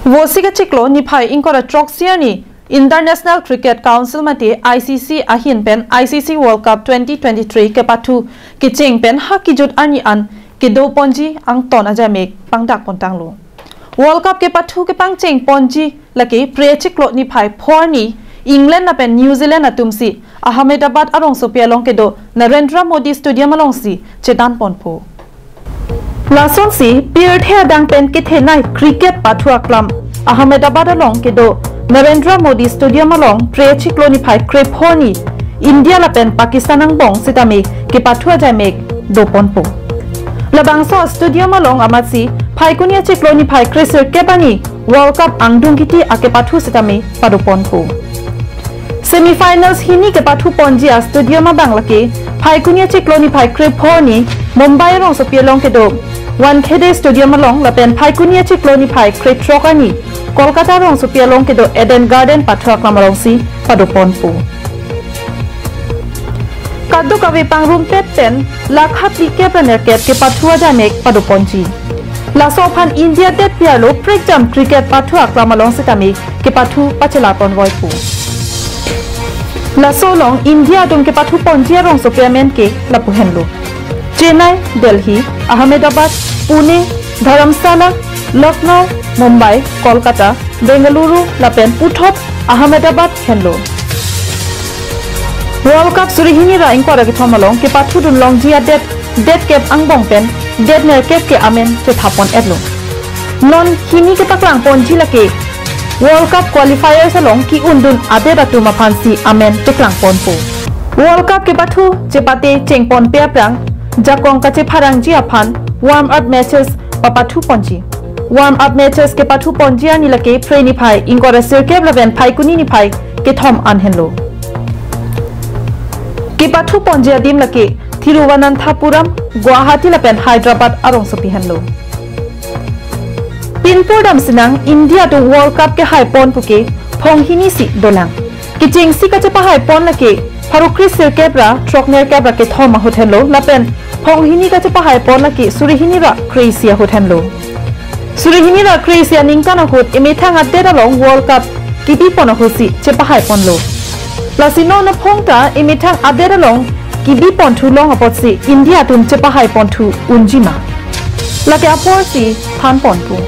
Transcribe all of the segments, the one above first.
वो सिगा चिक्लो निफाई इंकोरा ट्रॉक्सियानी इंटरनेशनल क्रिकेट काउंसिल मते ICC अहिन पेन ICC वर्ल्ड कप 2023 के पाथु के चेंग पेन हा की जुट अनि अन के दो पंजी अंग तोन अजामेक पंगदाक पंतांग लो वर्ल्ड कप के पाथु के पंग चेंग पंजी लके प्रे चिक्लो निफाई फोरनी इंग्लैंड ना पेन न्यूजीलैंड ना तुमसी अहमदाबाद अरोंग सोपिया लोंग के दो नरेंद्र मोदी स्टेडियम अलोंग सी चेतान पोनपो लासों सी पीरियड है अदांग पेन के थे नाइट क्रिकेट पाथु अक्लम अहमदाबाद अलोंग के दो नरेंद्र मोदी स्टेडियम अलोंग प्रे चिक्लोनिफाई क्रेफोनी इंडिया लपेन पाकिस्तान अंगबोंग सितामी के पाथु अजामेक दो पोनपो लबांगसो स्टेडियम अलोंग अमासी फाइकुनिया चिक्लोनिफाई क्रेसर केबानी वर्ल्ड कप अंगदुंगिति आके पाथु सितामी पादो पोनपो सेमीफाइनल्स हिनी के पाथु पोंजिया स्टेडियम बांग्लाके फाइकुनिया चिक्लोनिफाई क्रेफोनी मुंबई रोंग सोपियलोंग के दो वानखेडे स्टेडियम अलोंग लपेन फाइकुनिया चिक्लोनिफाई क्रेट्रोकानी कोलकाता रोंग सोपियलोंग के दो एडन गार्डन पाथु अक्लामलोंग सी पादो पोनपो कादो कवे पांगरुम पेन लाखात लिके प्लेनर केप के पाथु अजामेक पादो पोंजी लासोफान इंडिया डेट पियालो प्रेक्जम क्रिकेट पाथु अक्लामलोंग सितामी के पाथु पचला पोनवयपो लासोलोंग इंडिया दुम के पाथु पोंजिया रोंग सोपियामेन के लपुहेनलो चेन्नई दिल्ली अहमदाबाद पुणे धर्मशाला लखनऊ मुंबई कोलकाता बेंगलुरु लपेन पुथप अहमदाबाद हेनलो वर्ल्ड कप सुरिहिनी राइंग कोरगे थमलोंग के पाथु दुनलोंग जिया डेट केप अंगबोंग पेन डेट नेर केप के आमेन ते थापन एडलो नॉन हिनी के तकलांग पोंजी लके वर्ल्ड कप क्वालिफायर सलोंग की उन्दुन आबे बातु माफांसी आमेन तुकलांग पोनपो वर्ल्ड कप के पाथु चेपाते चेंगपोन पेप्रांग जाकोंग काचे फारांजी अफान वार्म अप मैचेस पापाथु पोंजी वार्म अप मैचेस के पाथु पोंजिया निलके फ्रेनिफाई इंगोरा सिरकेब लवेन फाइकुनी निफाई के थम अनहेनलो के पाथु पोंजिया दिम लके थिरुवनंतपुरम गुवाहाटी लपेन हैदराबाद अरोंग सोपिहनलो पिनपोडम सिनांग इंडिया तो वर्ल्ड कप के हाइपोन पुके फोंगहिनी सी दोलांग कि चिंगसी का चपा हाइपोन लके फारुक्री सिरकेब्रा ट्रॉकनेर केब्रा के थम होथेनलो लपेन फोंगहिनी का चपा हाइपोन लके सुरिहिनी रा क्रेसिया होथेनलो सुरिहिनी रा क्रेसिया निंका न होत इमेथांग अदेरा लोंग वर्ल्ड कप किबी पोन होसी चपा हाइपोन लो प्लसिनो न फोंगता इमेथांग अदेरा लोंग किबी पोन थु लोंग अपोसी इंडिया तुम चपा हाइपोन थु उनजिमा लके अपोसी थान पोन पु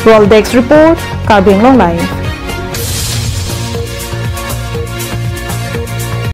World Dex Report, Karbing Long Live.